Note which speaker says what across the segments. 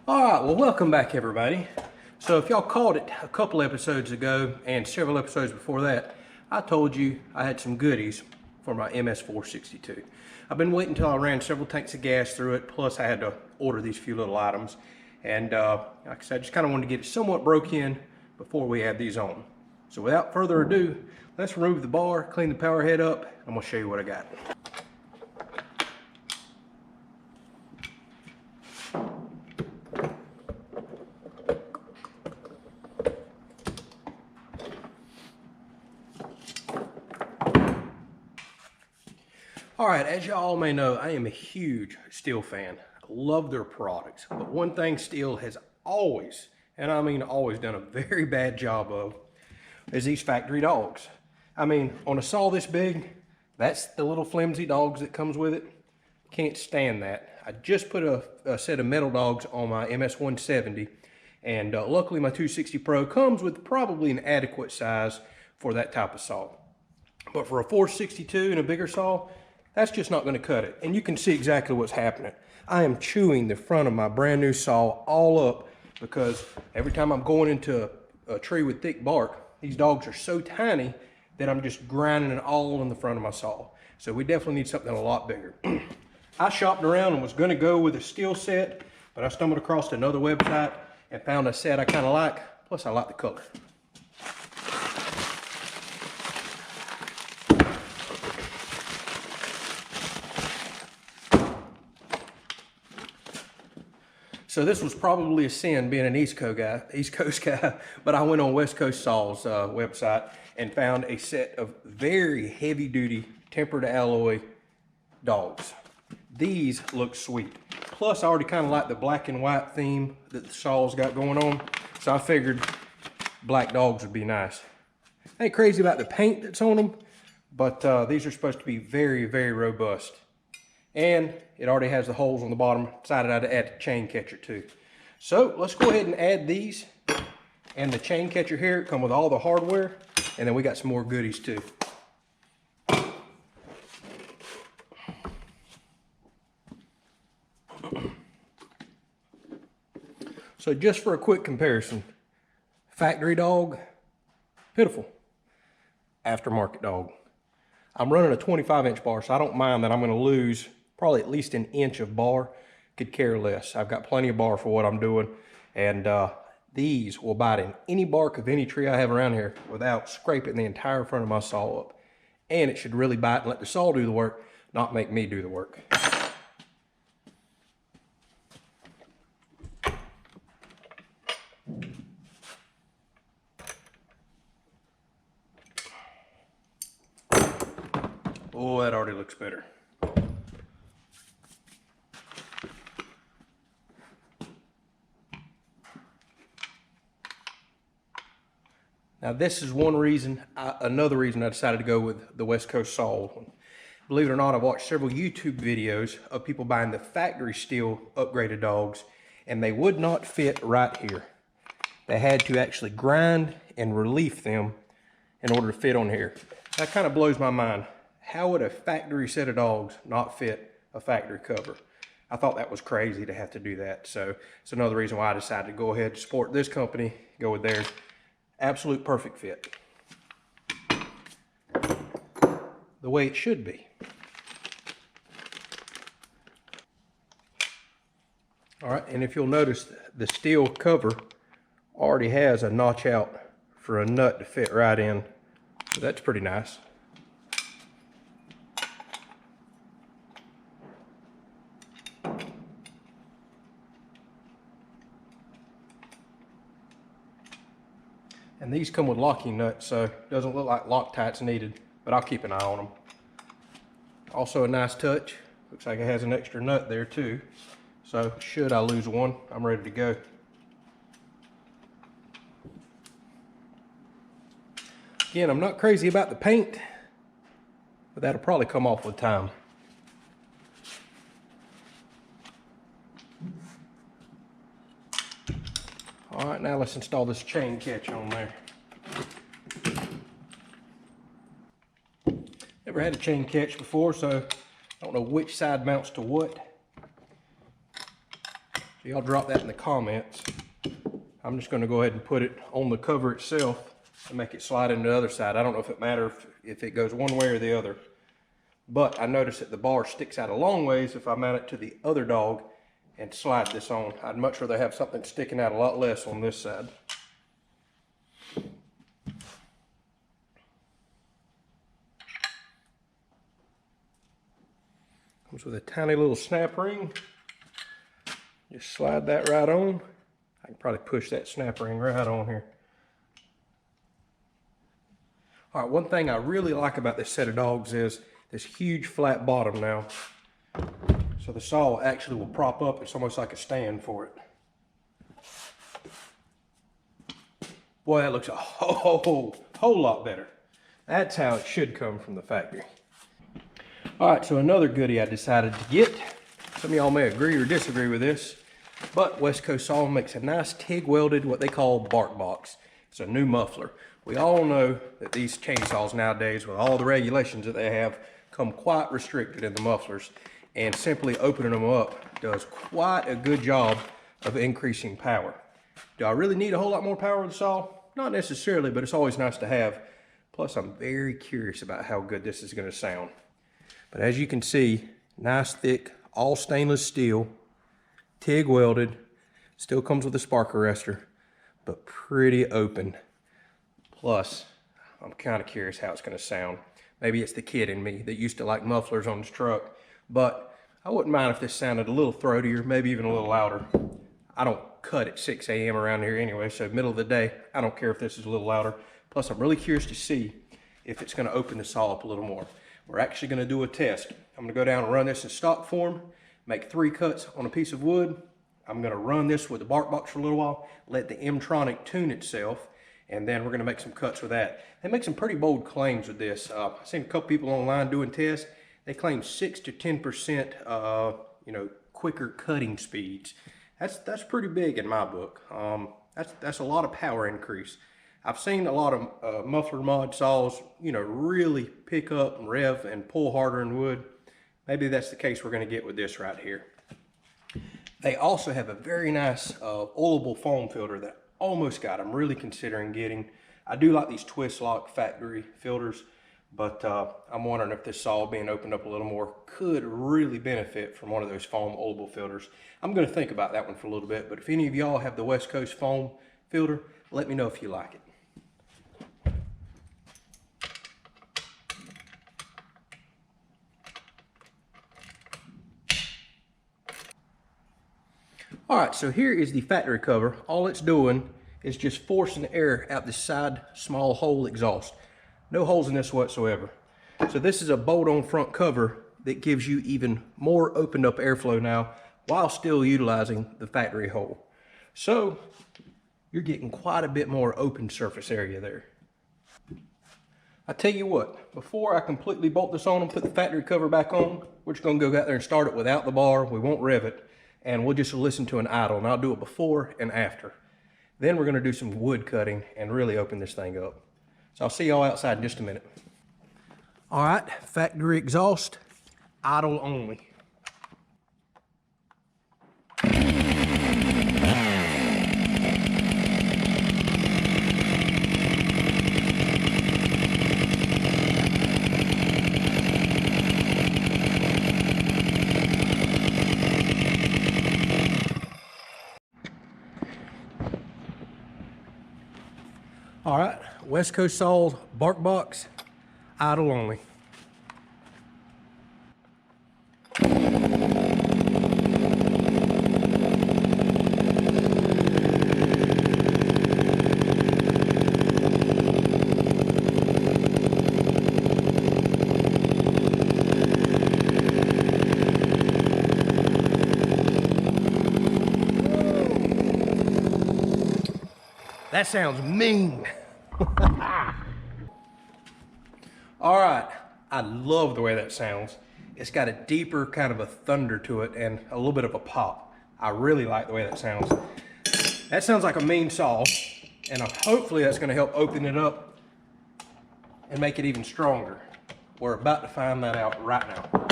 Speaker 1: All right, well, welcome back, everybody. So if y'all caught it a couple episodes ago and several episodes before that, I told you I had some goodies for my MS462. I've been waiting until I ran several tanks of gas through it, plus I had to order these few little items. And like I said, I just kind of wanted to get it somewhat broke in before we add these on. So without further ado, let's remove the bar, clean the power head up, and I'm gonna show you what I got. All right, as y'all may know, I am a huge Stihl fan. I love their products, but one thing Stihl has always, and I mean always, done a very bad job of is these factory dogs. I mean, on a saw this big, that's the little flimsy dogs that comes with it. Can't stand that. I just put a set of metal dogs on my MS170, and luckily my 260 Pro comes with probably an adequate size for that type of saw. But for a 462 and a bigger saw, that's just not going to cut it. And you can see exactly what's happening. I am chewing the front of my brand new saw all up because every time I'm going into a tree with thick bark, these dogs are so tiny that I'm just grinding it all in the front of my saw. So we definitely need something a lot bigger. I shopped around and was going to go with a Stihl set, but I stumbled across another website and found a set I kind of like. Plus I like the color. So this was probably a sin being an East Coast guy, but I went on West Coast Saw's website and found a set of very heavy duty tempered alloy dogs. These look sweet. Plus I already kind of like the black and white theme that the Saw's got going on. So I figured black dogs would be nice. I ain't crazy about the paint that's on them, but these are supposed to be very, very robust. And it already has the holes on the bottom. Decided I'd add a chain catcher too. So let's go ahead and add these. And the chain catcher here come with all the hardware. And then we got some more goodies too. So just for a quick comparison, factory dog, pitiful. Aftermarket dog. I'm running a 25-inch bar, so I don't mind that I'm going to lose probably at least an inch of bar. Could care less. I've got plenty of bar for what I'm doing, and these will bite in any bark of any tree I have around here without scraping the entire front of my saw up. And it should really bite and let the saw do the work, not make me do the work. Oh, that already looks better. Now this is one reason, another reason I decided to go with the West Coast saw. Believe it or not, I've watched several YouTube videos of people buying the factory Stihl upgraded dogs, and they would not fit right here. They had to actually grind and relief them in order to fit on here. That kind of blows my mind. How would a factory set of dogs not fit a factory cover? I thought that was crazy to have to do that. So it's another reason why I decided to go ahead and support this company, go with theirs. Absolute perfect fit. The way it should be. All right, and if you'll notice, the Stihl cover already has a notch out for a nut to fit right in. So that's pretty nice. And these come with locking nuts, so it doesn't look like Loctite's needed, but I'll keep an eye on them. Also a nice touch. Looks like it has an extra nut there too. So should I lose one, I'm ready to go. Again, I'm not crazy about the paint, but that'll probably come off with time. All right, now let's install this chain catch on there. Never had a chain catch before, so I don't know which side mounts to what. So y'all drop that in the comments. I'm just gonna go ahead and put it on the cover itself and make it slide into the other side. I don't know if it matters if it goes one way or the other, but I noticed that the bar sticks out a long ways if I mount it to the other dog and slide this on. I'd much rather have something sticking out a lot less on this side. Comes with a tiny little snap ring. Just slide that right on. I can probably push that snap ring right on here. All right, one thing I really like about this set of dogs is this huge flat bottom now. So the saw actually will prop up. It's almost like a stand for it. Boy, that looks a whole lot better. That's how it should come from the factory. All right, so another goodie I decided to get. Some of y'all may agree or disagree with this, but West Coast Saw makes a nice TIG welded, what they call bark box. It's a new muffler. We all know that these chainsaws nowadays, with all the regulations that they have, come quite restricted in the mufflers, and simply opening them up does quite a good job of increasing power. Do I really need a whole lot more power with the saw? Not necessarily, but it's always nice to have. Plus, I'm very curious about how good this is going to sound. But as you can see, nice thick, all stainless steel, TIG welded, still comes with a spark arrestor, but pretty open. Plus, I'm kind of curious how it's going to sound. Maybe it's the kid in me that used to like mufflers on his truck, but I wouldn't mind if this sounded a little throatier, maybe even a little louder. I don't cut at 6 a.m. around here anyway, so middle of the day, I don't care if this is a little louder. Plus, I'm really curious to see if it's going to open the saw up a little more. We're actually going to do a test. I'm going to go down and run this in stock form, make 3 cuts on a piece of wood. I'm going to run this with the bark box for a little while, let the M-Tronic tune itself, and then we're going to make some cuts with that. They make some pretty bold claims with this. I've seen a couple people online doing tests. They claim 6 to 10% quicker cutting speeds. That's pretty big in my book. That's a lot of power increase. I've seen a lot of muffler mod saws, really pick up and rev and pull harder in wood. Maybe that's the case we're going to get with this right here. They also have a very nice oilable foam filter that I almost got. I'm really considering getting. I do like these twist lock factory filters, but I'm wondering if this saw being opened up a little more could really benefit from one of those foam oilable filters. I'm going to think about that one for a little bit, but if any of y'all have the West Coast foam filter, let me know if you like it. All right, so here is the factory cover. All it's doing is just forcing air out the side small hole exhaust. No holes in this whatsoever. So this is a bolt-on front cover that gives you even more opened up airflow now while still utilizing the factory hole. So you're getting quite a bit more open surface area there. I tell you what, before I completely bolt this on and put the factory cover back on, we're just gonna go out there and start it without the bar. We won't rev it, and we'll just listen to an idle, and I'll do it before and after. Then we're gonna do some wood cutting and really open this thing up. So I'll see y'all outside in just a minute. All right, factory exhaust, idle only. All right, West Coast Saws bark box, idle only. That sounds mean. All right, I love the way that sounds. It's got a deeper kind of a thunder to it and a little bit of a pop. I really like the way that sounds. That sounds like a mean saw, and hopefully that's gonna help open it up and make it even stronger. We're about to find that out right now.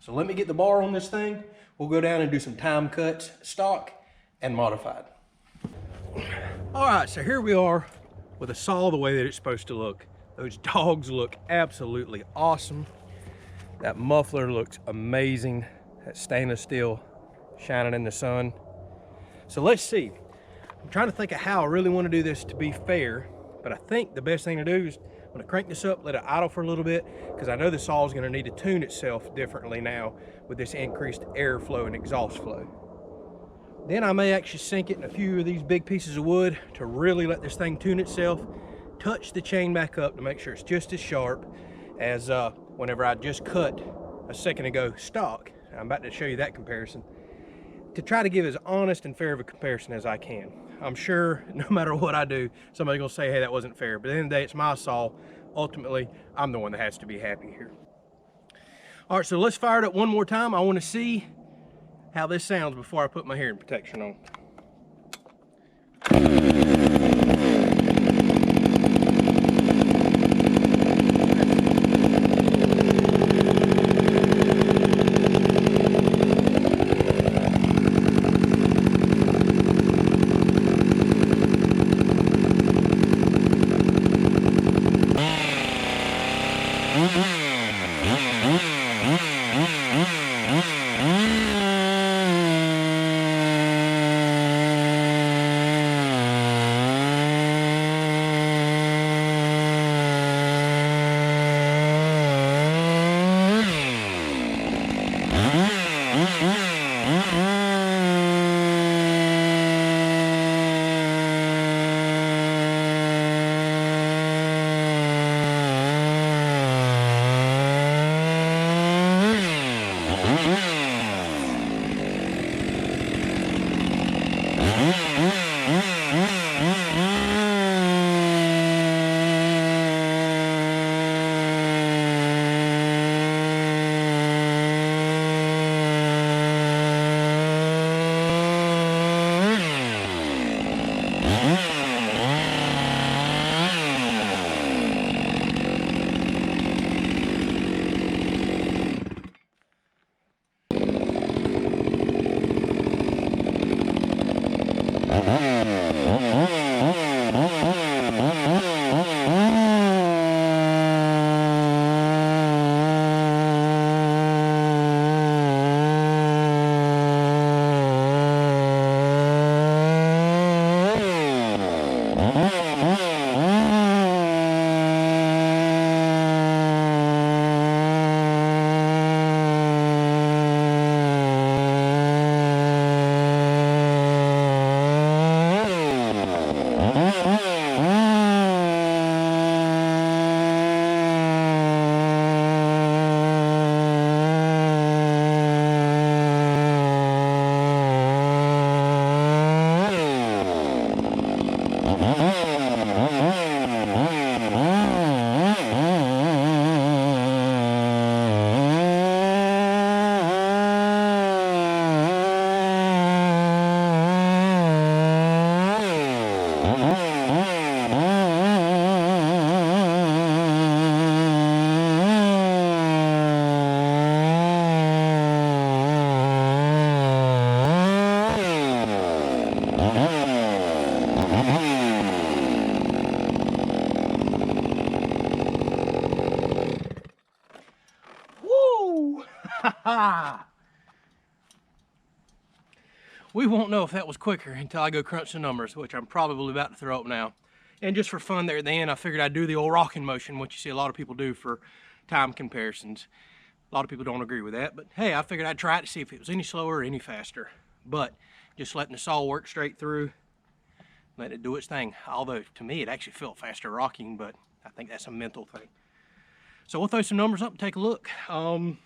Speaker 1: So let me get the bar on this thing. We'll go down and do some time cuts, stock and modified. All right, so here we are with a saw the way that it's supposed to look. Those dogs look absolutely awesome. That muffler looks amazing. That stainless steel shining in the sun. So let's see. I'm trying to think of how I really want to do this to be fair, but I think the best thing to do is I'm going to crank this up, let it idle for a little bit, because I know the saw is going to need to tune itself differently now with this increased airflow and exhaust flow. Then I may actually sink it in a few of these big pieces of wood to really let this thing tune itself, touch the chain back up to make sure it's just as sharp as whenever I just cut a second ago stock. I'm about to show you that comparison, to try to give as honest and fair of a comparison as I can. I'm sure no matter what I do, somebody's gonna say, hey, that wasn't fair. But at the end of the day, it's my saw. Ultimately, I'm the one that has to be happy here. All right, so let's fire it up one more time. I wanna see how this sounds before I put my hearing protection on. We won't know if that was quicker until I go crunch the numbers, which I'm probably about to throw up now. And just for fun there at the end, I figured I'd do the old rocking motion, which you see a lot of people do for time comparisons. A lot of people don't agree with that, but hey, I figured I'd try it to see if it was any slower or any faster. But just letting the saw work straight through, letting it do its thing. Although to me, it actually felt faster rocking, but I think that's a mental thing. So we'll throw some numbers up and take a look. I think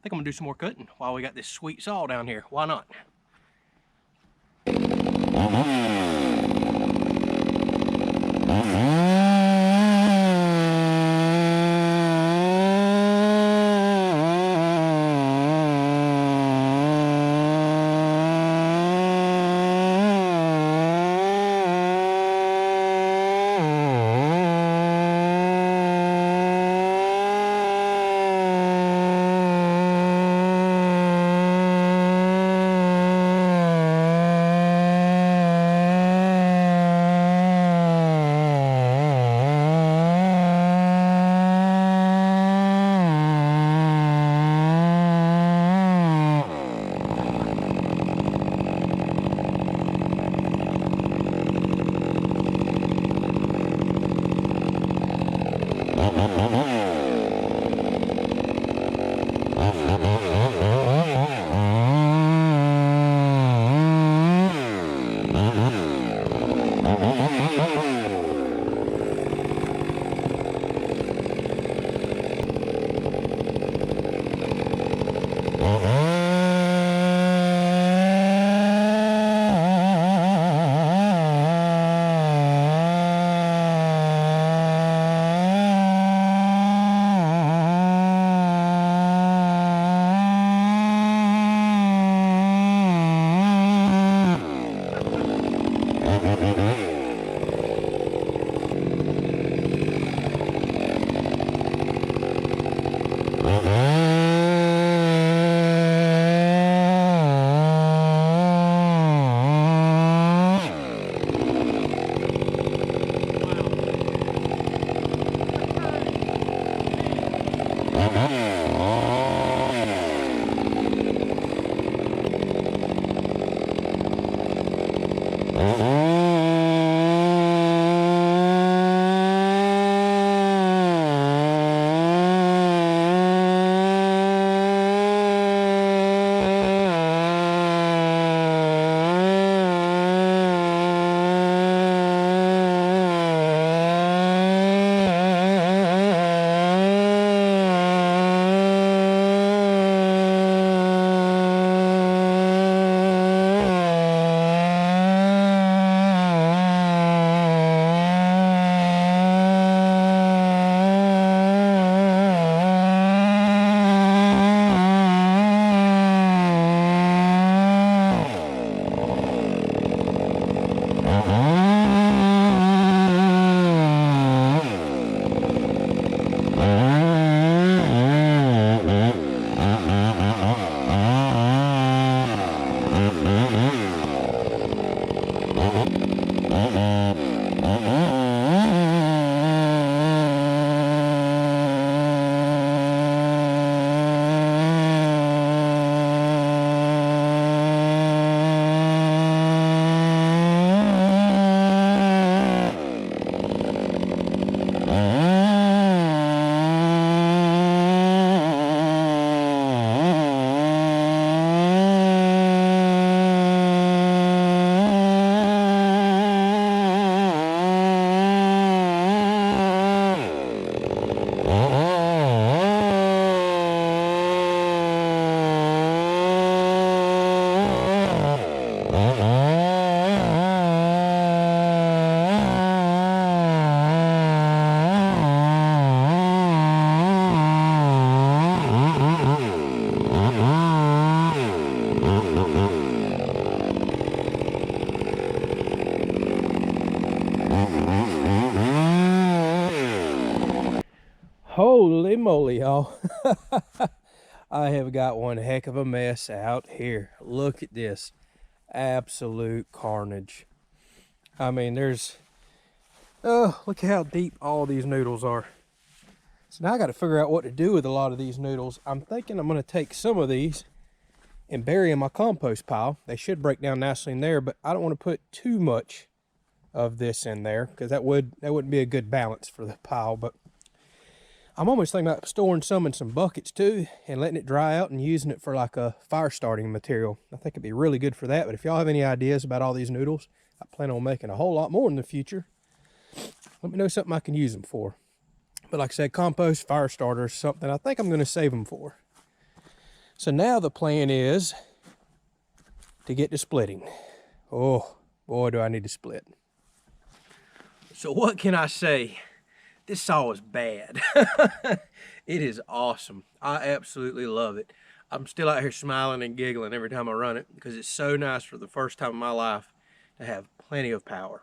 Speaker 1: I'm gonna do some more cutting while we got this sweet saw down here. Why not? moly, y'all. I have got one heck of a mess out here. Look at this. Absolute carnage. I mean, look how deep all these noodles are. So now I got to figure out what to do with a lot of these noodles. I'm thinking I'm going to take some of these and bury in my compost pile. They should break down nicely in there, but I don't want to put too much of this in there because that wouldn't be a good balance for the pile. But I'm almost thinking about storing some in some buckets too and letting it dry out and using it for like a fire starting material. I think it'd be really good for that. But if y'all have any ideas about all these noodles, I plan on making a whole lot more in the future. Let me know something I can use them for. But like I said, compost, fire starters, something I think I'm going to save them for. So now the plan is to get to splitting. Oh, boy, do I need to split. So what can I say? This saw is bad. It is awesome. I absolutely love it. I'm still out here smiling and giggling every time I run it because it's so nice for the first time in my life to have plenty of power.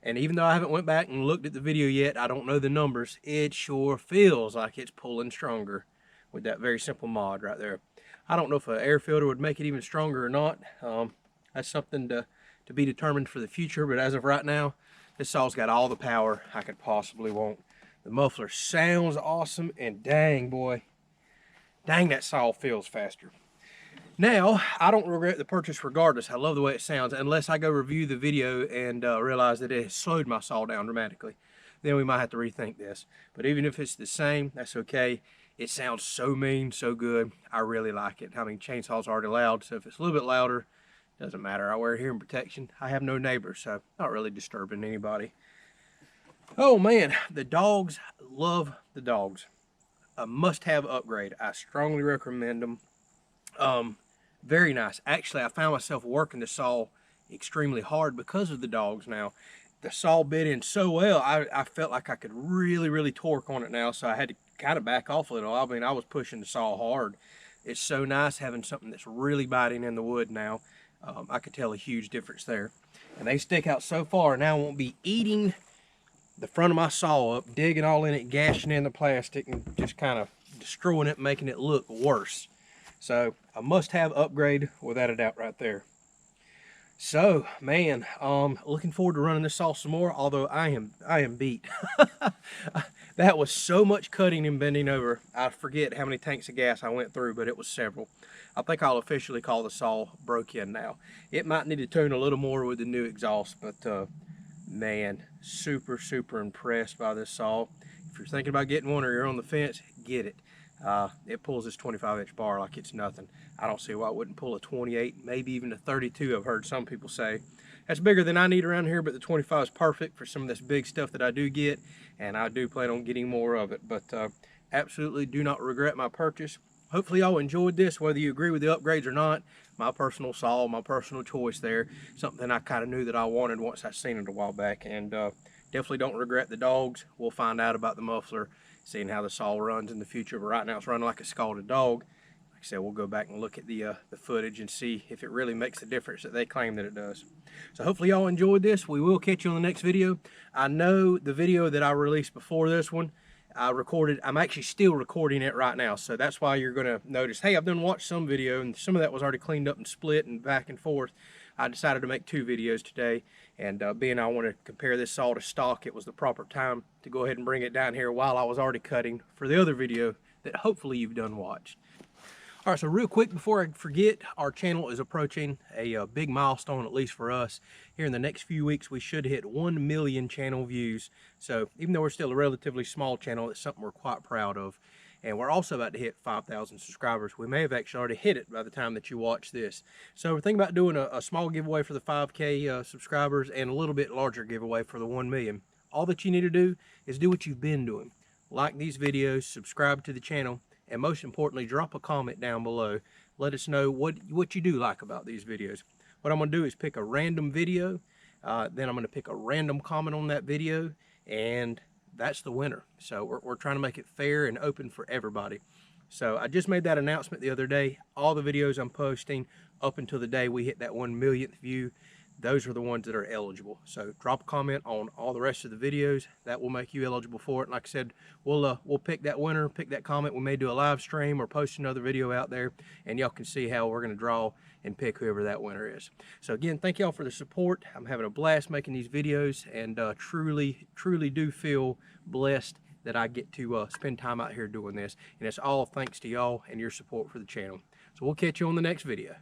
Speaker 1: And even though I haven't went back and looked at the video yet, I don't know the numbers, it sure feels like it's pulling stronger with that very simple mod right there. I don't know if an air filter would make it even stronger or not. That's something to be determined for the future, but as of right now, this saw's got all the power I could possibly want. The muffler sounds awesome, and dang, boy, dang, that saw feels faster. Now, I don't regret the purchase regardless. I love the way it sounds, unless I go review the video and realize that it has slowed my saw down dramatically. Then we might have to rethink this. But even if it's the same, that's okay. It sounds so mean, so good. I really like it. I mean, chainsaws are already loud, so if it's a little bit louder, doesn't matter. I wear hearing protection. I have no neighbors, so not really disturbing anybody. Oh man, the dogs, love the dogs. A must-have upgrade. I strongly recommend them. Very nice. Actually, I found myself working the saw extremely hard because of the dogs now. The saw bit in so well, I felt like I could really torque on it now, so I had to kind of back off a little. I mean, I was pushing the saw hard. It's so nice having something that's really biting in the wood now. I could tell a huge difference there. And they stick out so far, now I won't be eating the front of my saw up, digging all in it, gashing in the plastic, and just kind of destroying it, making it look worse. So a must-have upgrade without a doubt right there. So man, looking forward to running this saw some more, although I am beat. That was so much cutting and bending over. I forget how many tanks of gas I went through, but it was several. I think I'll officially call the saw broke in now. It might need to tune a little more with the new exhaust, but man, super impressed by this saw. If you're thinking about getting one or you're on the fence, get it. It pulls this 25-inch bar like it's nothing. I don't see why it wouldn't pull a 28, maybe even a 32, I've heard some people say. That's bigger than I need around here, but the 25 is perfect for some of this big stuff that I do get, and I do plan on getting more of it. But absolutely do not regret my purchase. Hopefully y'all enjoyed this, whether you agree with the upgrades or not. My personal saw, my personal choice there. Something I kind of knew that I wanted once I seen it a while back. And definitely don't regret the dogs. We'll find out about the muffler, seeing how the saw runs in the future. But right now it's running like a scalded dog. Like I said, we'll go back and look at the footage and see if it really makes the difference that they claim that it does. So hopefully y'all enjoyed this. We will catch you on the next video. I know the video that I released before this one, I'm actually still recording it right now, so that's why you're going to notice, hey, I've done watched some video, and some of that was already cleaned up and split and back and forth. I decided to make 2 videos today, and being I want to compare this saw to stock, it was the proper time to go ahead and bring it down here while I was already cutting for the other video that hopefully you've done watched. All right, so real quick before I forget, our channel is approaching a big milestone, at least for us. Here in the next few weeks, we should hit 1 million channel views. So even though we're still a relatively small channel, it's something we're quite proud of. And we're also about to hit 5,000 subscribers. We may have actually already hit it by the time that you watch this. So we're thinking about doing a small giveaway for the 5K subscribers and a little bit larger giveaway for the 1 million. All that you need to do is do what you've been doing. Like these videos, subscribe to the channel, and most importantly, drop a comment down below. Let us know what you do like about these videos. What I'm going to do is pick a random video, then I'm going to pick a random comment on that video, and that's the winner. So we're trying to make it fair and open for everybody. So I just made that announcement the other day. All the videos I'm posting up until the day we hit that 1 millionth view, those are the ones that are eligible. So drop a comment on all the rest of the videos. That will make you eligible for it. And like I said, we'll pick that winner, pick that comment. We may do a live stream or post another video out there, and y'all can see how we're going to draw and pick whoever that winner is. So again, thank y'all for the support. I'm having a blast making these videos, and truly do feel blessed that I get to spend time out here doing this. And it's all thanks to y'all and your support for the channel. So we'll catch you on the next video.